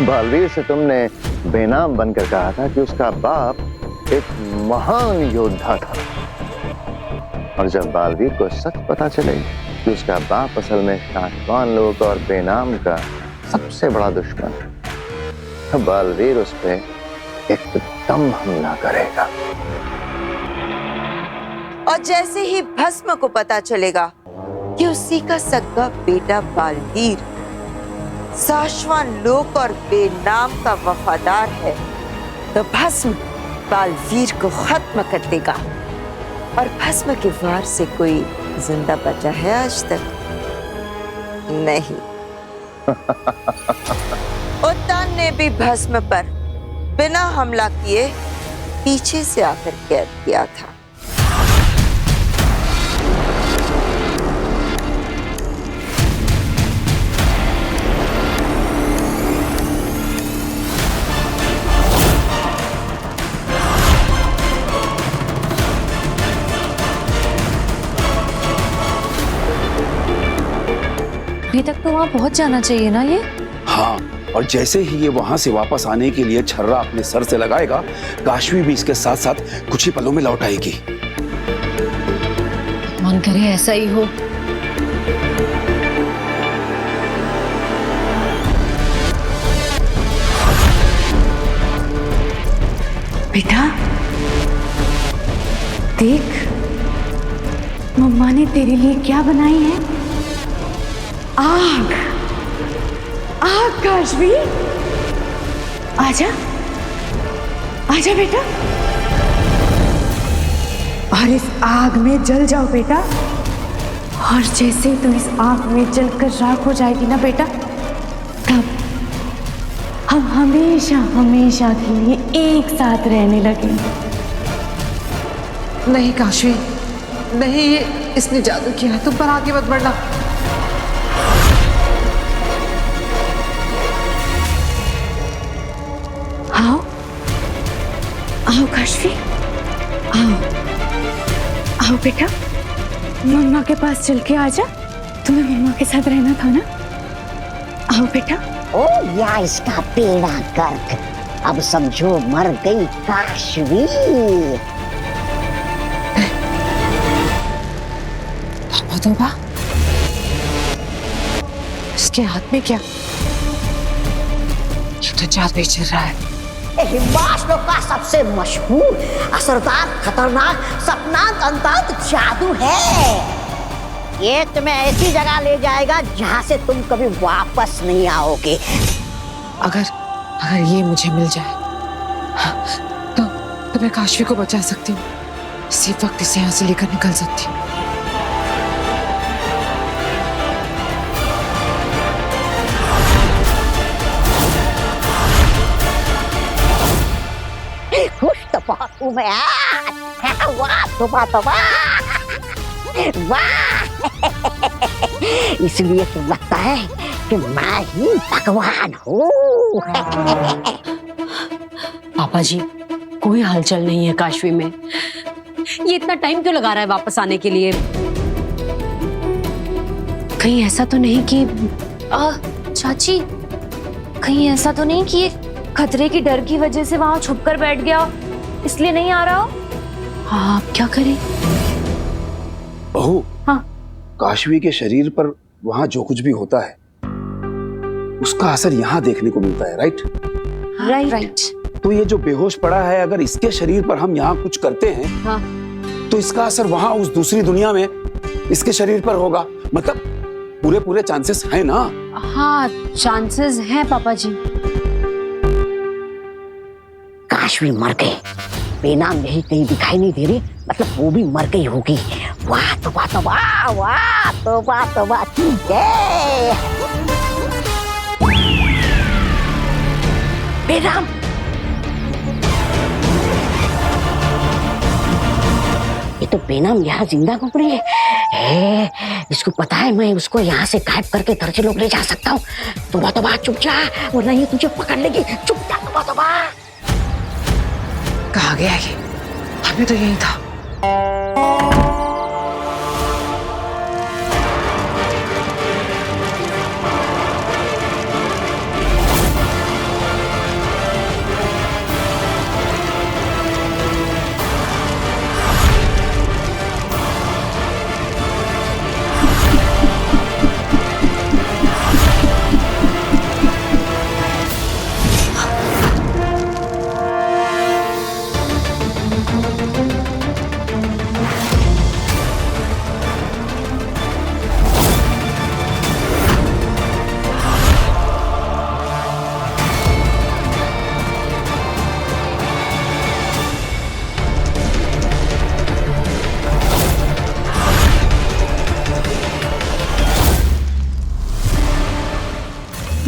बालवीर से तुमने बेनाम बनकर कहा था कि उसका बाप एक महान योद्धा था, और जब बालवीर को सच पता चले कि उसका बाप असल में शांतवान लोग और बेनाम का सबसे बड़ा दुश्मन, तो बालवीर उस पे एकदम हमला करेगा। और जैसे ही भस्म को पता चलेगा कि उसी का सगा बेटा बालवीर शाश्वत लोक और बेनाम का वफादार है, तो भस्म बालवीर को खत्म कर देगा। और भस्म के वार से कोई जिंदा बचा है आज तक? नहीं। उत्तान ने भी भस्म पर बिना हमला किए पीछे से आकर कैद किया था। अभी तक तो वहाँ पहुँच जाना चाहिए ना ये। हाँ, और जैसे ही ये वहां से वापस आने के लिए छर्रा अपने सर से लगाएगा, काशवी भी इसके साथ साथ कुछ ही पलों में लौट आएगी। मन करे ऐसा ही हो। बेटा देख, मम्मा ने तेरे लिए क्या बनाई है। आग, आग काशवी, आजा, आजा बेटा, और इस आग में जल जाओ बेटा। और जैसे ही तू इस आग में जलकर राख हो जाएगी ना बेटा, तब हम हमेशा हमेशा के लिए एक साथ रहने लगेंगे। नहीं काशवी, नहीं, ये इसने जादू किया है, तुम पर आगे मत बढ़ना। आओ, आओ काशवी, आओ, आओ बेटा, मम्मा के पास चल के आजा। तुम्हें मम्मा के साथ रहना था ना। आओ बेटा। ओ या इसका बेड़ा गर्क, अब समझो मर गई काशवी। तौबा, इसके हाथ में क्या? ये तो जादू ही चल रहा है। हिमालय का सबसे मशहूर, असरदार, खतरनाक, सपनांत अंतांत जादू है। ये तुम्हें ऐसी जगह ले जाएगा जहाँ से तुम कभी वापस नहीं आओगे। अगर ये मुझे मिल जाए, तो मैं काशवी को बचा सकती हूँ। इसी वक्त इसे यहाँ से लेकर निकल सकती हूँ। खुश तो बहुत हूँ मैं। वाह तोबा तोबा, वाह। इसलिए तो लगता है कि मैं ही भगवान हूँ। पापा जी, कोई हलचल नहीं है काशवी में। ये इतना टाइम क्यों लगा रहा है वापस आने के लिए? कहीं ऐसा तो नहीं कि चाची, कहीं ऐसा तो नहीं कि ये खतरे की डर की वजह से वहां छुपकर बैठ गया, इसलिए नहीं आ रहा हो? हाँ, आप क्या करें? बहू, हाँ, काशवी के शरीर पर वहां जो कुछ भी होता है उसका असर यहाँ देखने को मिलता है, राइट? राइट। तो ये जो बेहोश पड़ा है, अगर इसके शरीर पर हम यहाँ कुछ करते हैं, हाँ, तो इसका असर वहां उस दूसरी दुनिया में इसके शरीर पर होगा। मतलब पूरे चांसेस हैं ना? हाँ, चांसेस हैं पापा जी। काशवी मर गए, बेनाम यही कहीं दिखाई नहीं दे रही, मतलब वो भी मर गई होगी। वाह तोबा तोबा, वाह तोबा तोबा, ठीक है। बेनाम, ये तो बेनाम यहाँ जिंदा घूम रही है। इसको पता है मैं उसको यहाँ से गायब करके दर्जनों लोग ले जा सकता हूँ। तोबा तोबा, चुप जा, वरना ये तुझे पकड़ लेगी। चुप जा तोबा तोबा। कहाँ गया ये? अभी तो यही था।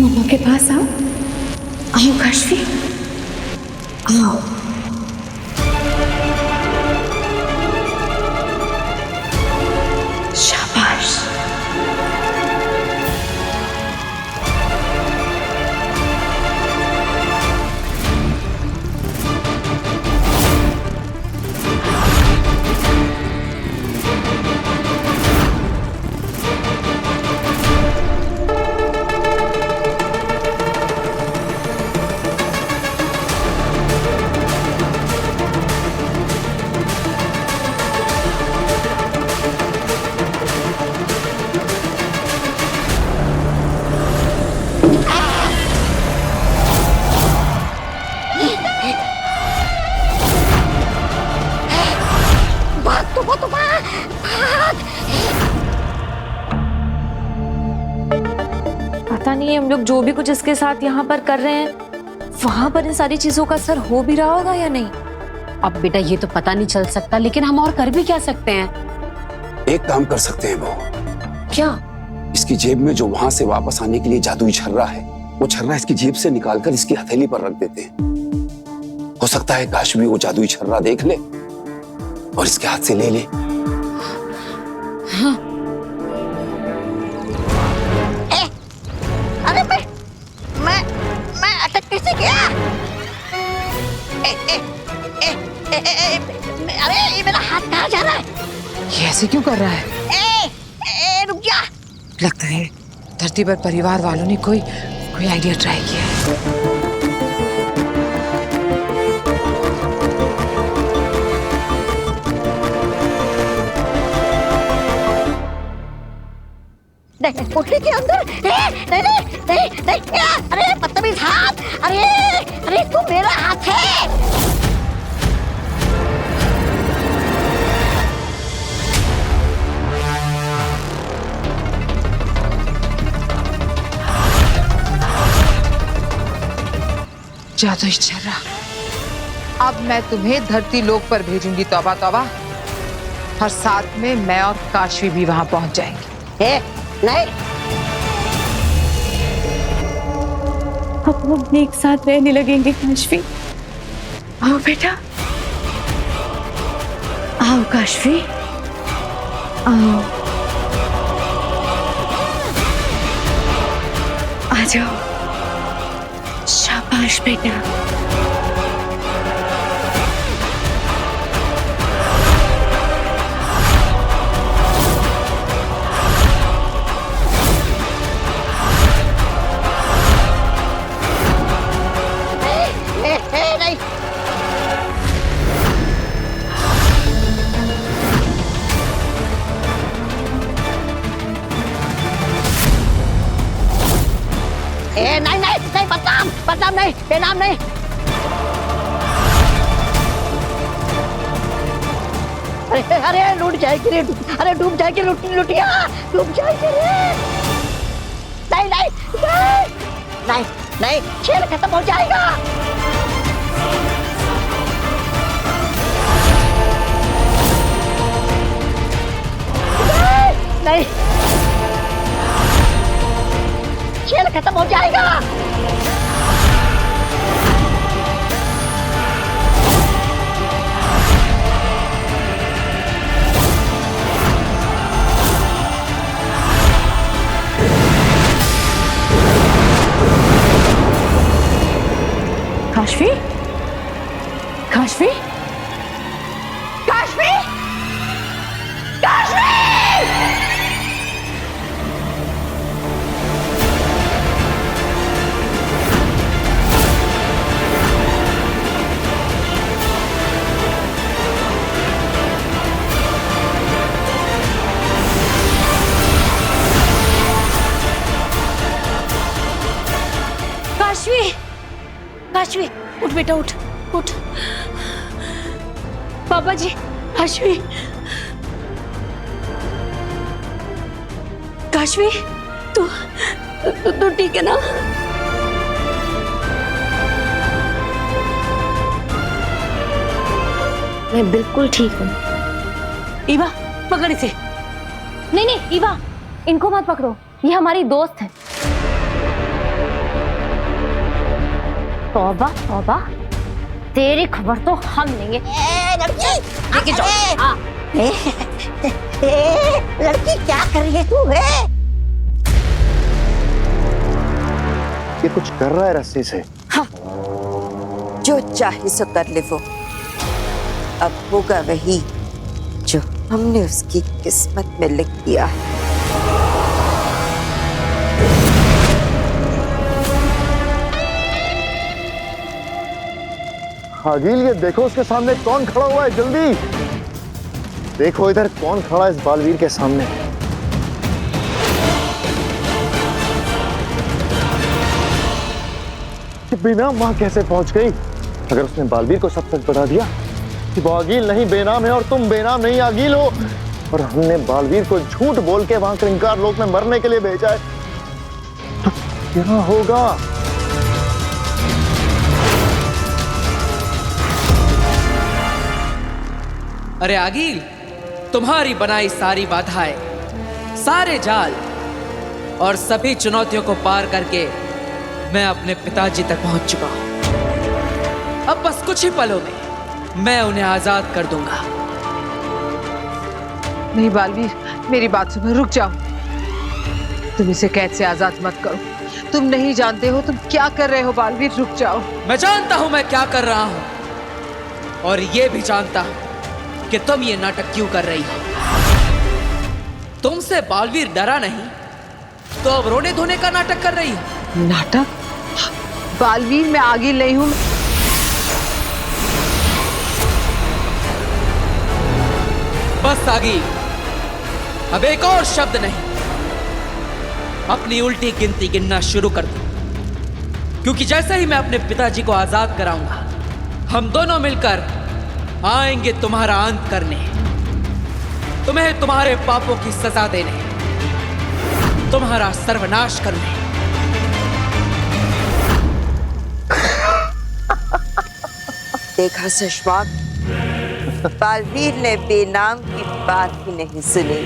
मम्मा के पास आओ। आओ काशवी, आओ। शाबाश। पता नहीं हम लोग जो भी कुछ इसके साथ यहाँ पर कर रहे हैं, वहां पर इन सारी चीजों का असर हो भी रहा होगा या नहीं। अब बेटा ये तो पता नहीं चल सकता, लेकिन हम और कर भी क्या सकते हैं? एक काम कर सकते हैं वो, क्या? इसकी जेब में जो वहां से वापस आने के लिए जादुई छर्रा है, वो छर्रा इसकी जेब से निकालकर इसकी हथेली पर रख देते हैं। हो सकता है काशवी वो जादुई छर्रा देख ले और इसके हाथ से ले ले। हाँ। अरे मैं अटक कैसे गया? अरे ये मेरा हाथ कहाँ जा रहा है? ये ऐसे क्यों कर रहा है? रुक जा। लगता है धरती पर परिवार वालों ने कोई आइडिया ट्राई किया है। नहीं, पोटली के अंदर नहीं, अरे बदतमीज हाथ, अरे तू मेरा हाथ है। जादुई छर्रा, अब मैं तुम्हें धरती लोक पर भेजूंगी। तौबा तौबा। और साथ में मैं और काशवी भी वहां पहुंच जाएंगे। नहीं, अब हम एक साथ रहने लगेंगे काशवी। आओ बेटा, आओ काशवी, आओ, आ जाओ। शाबाश बेटा। नहीं, नहीं, बदनाम नहीं, बेनाम नहीं। अरे लूट जाएगी रे, अरे डूब जाएगी, लुटिया डूब जाएगी रे। नहीं, खेल खत्म हो जाएगा। नहीं, खेल खत्म हो जाएगा। काशवी, काशवी, काशवी, काशवी। काशवी, उठ बेटा, उठ। पापा जी, काशवी, काशवी, तू ठीक है ना? मैं बिल्कुल ठीक हूँ। ईवा, पकड़ इसे। नहीं, ईवा, इनको मत पकड़ो, ये हमारी दोस्त है। तौबा तौबा, तेरी खबर तो हम लेंगे। लेके जाओ। लड़की क्या कर रही है तू? ये कुछ कर रहा है रस्सी से। जो चाहे सो कर ले वो। अब होगा वही जो हमने उसकी किस्मत में लिख दिया है। आगिल, ये देखो उसके सामने कौन खड़ा हुआ है, जल्दी देखो इधर कौन खड़ा है इस बालवीर के सामने। बिना मां कैसे पहुंच गई? अगर उसने बालवीर को सब सच बता दिया कि वो आगिल नहीं बेनाम है और तुम बेनाम नहीं आगिल हो, और हमने बालवीर को झूठ बोल के वहां कृंकार लोक में मरने के लिए भेजा है, तो क्या होगा? अरे आगिल, तुम्हारी बनाई सारी बाधाएं, सारे जाल और सभी चुनौतियों को पार करके मैं अपने पिताजी तक पहुंच चुका हूं। अब बस कुछ ही पलों में मैं उन्हें आजाद कर दूंगा। नहीं बालवीर, मेरी बात सुनो, रुक जाओ। तुम इसे कैद से आजाद मत करो। तुम नहीं जानते हो तुम क्या कर रहे हो बालवीर, रुक जाओ। मैं जानता हूं मैं क्या कर रहा हूं, और ये भी जानता हूं कि तुम ये नाटक क्यों कर रही हो। तुमसे बालवीर डरा नहीं तो अब रोने धोने का नाटक कर रही हो। नाटक? बालवीर, मैं आगिल नहीं हूं। बस आगिल, अब एक और शब्द नहीं। अपनी उल्टी गिनती गिनना शुरू कर दो, क्योंकि जैसे ही मैं अपने पिताजी को आजाद कराऊंगा, हम दोनों मिलकर आएंगे तुम्हारा अंत करने, तुम्हें तुम्हारे पापों की सजा देने, तुम्हारा सर्वनाश करने। देखा सशवाक, बालवीर ने बेनाम की बात ही नहीं सुनी।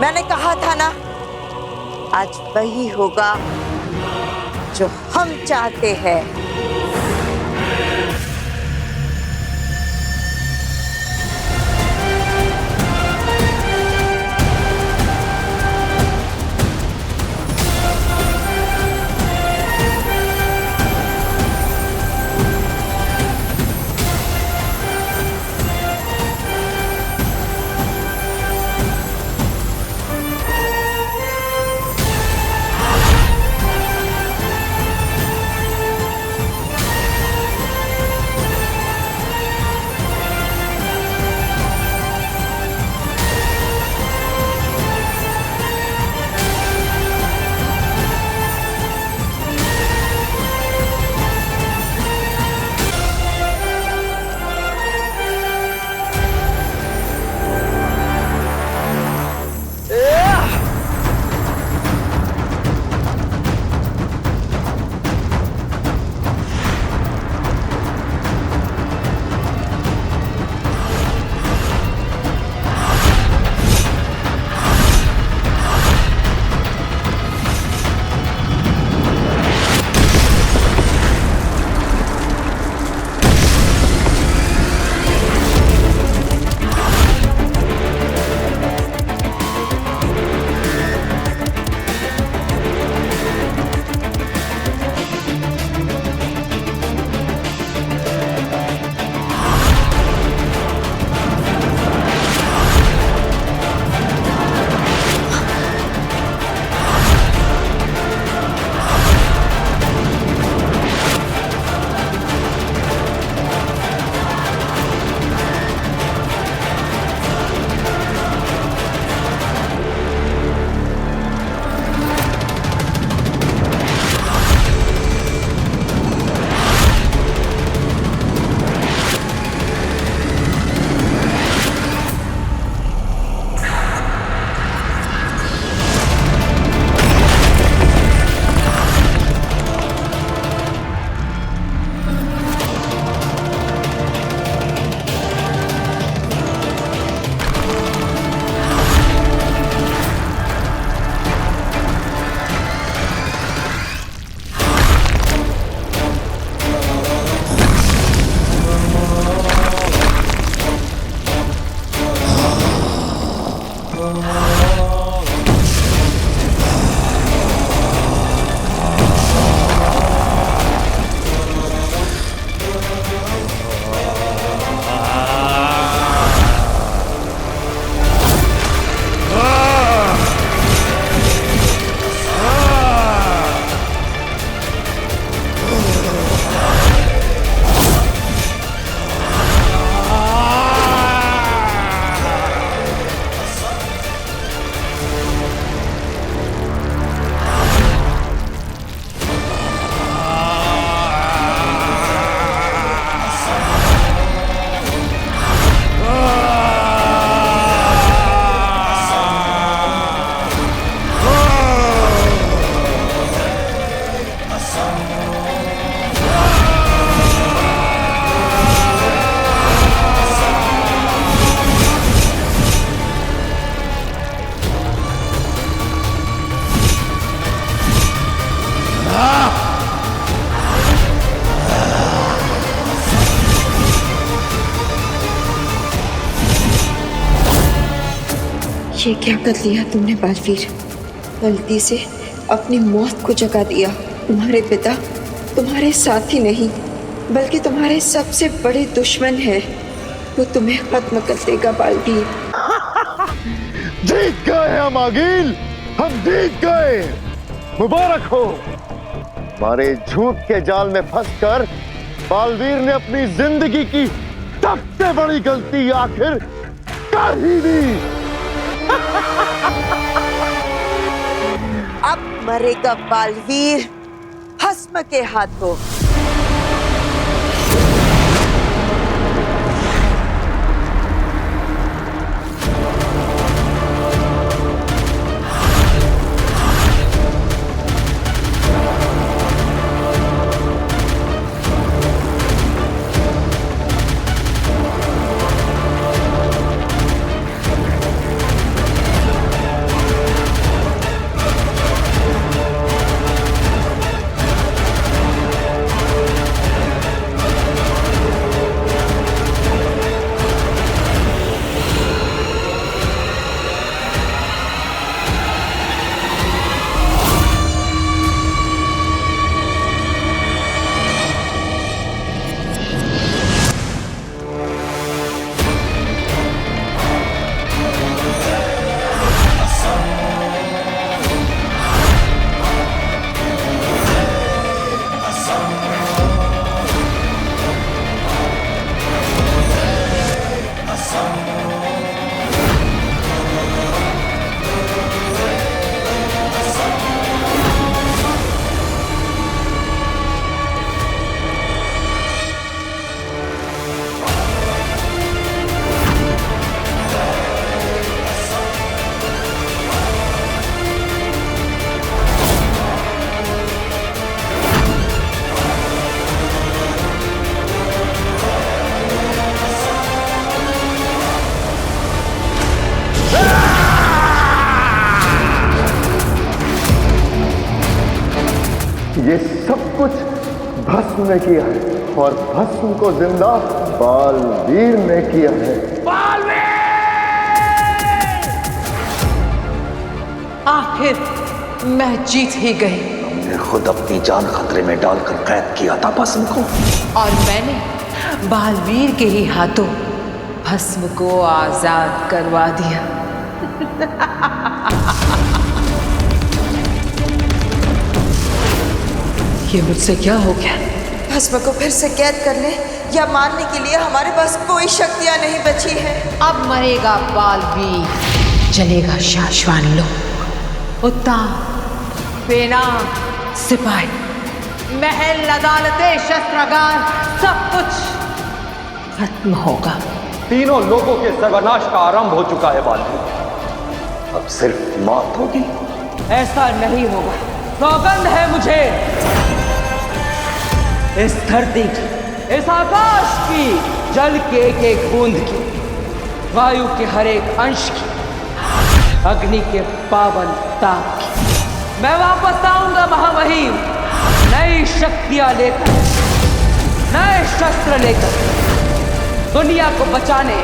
मैंने कहा था ना, आज वही होगा जो हम चाहते हैं। ये क्या कर लिया तुमने बालवीर? गलती से अपनी मौत को जगा दिया। तुम्हारे पिता तुम्हारे साथी नहीं बल्कि तुम्हारे सबसे बड़े दुश्मन है। वो तुम्हें खत्म कर देगा बालवीर। जीत गए हम आगिल, हम जीत गए। मुबारक हो। हमारे झूठ के जाल में फंसकर बालवीर ने अपनी जिंदगी की सबसे बड़ी गलती आखिर कर ही दी। अब मरेगा बालवीर भस्म के हाथों। ये सब कुछ भस्म ने किया है और भस्म को जिंदा बालवीर ने किया है। आखिर मैं जीत ही गई। हमने खुद अपनी जान खतरे में डालकर कैद किया था भस्म को, और मैंने बालवीर के ही हाथों भस्म को आजाद करवा दिया। ये मुझसे क्या हो गया? भस्म को फिर से कैद करने या मारने के लिए हमारे पास कोई शक्तियां नहीं बची है। अब मरेगा बालवीर, चलेगा शाश्वान लोक, उत्तान, बेनाम सिपाही, महल, अदालतें, शस्त्रागार, सब कुछ खत्म होगा। तीनों लोगों के सर्वनाश का आरंभ हो चुका है बालवीर। अब सिर्फ मौत होगी। ऐसा नहीं होगा, सौगंध है मुझे। इस धरती की, इस आकाश की, जल के एक एक बूंद की, वायु के हर एक अंश की, अग्नि के पावन ताप की, मैं वापस आऊंगा महामहिम, नई शक्तियां लेकर, नए शस्त्र लेकर, दुनिया को बचाने,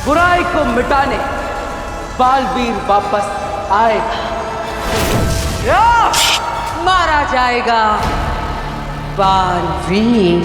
बुराई को मिटाने, बालवीर वापस आएगा, मारा जाएगा बालवीर।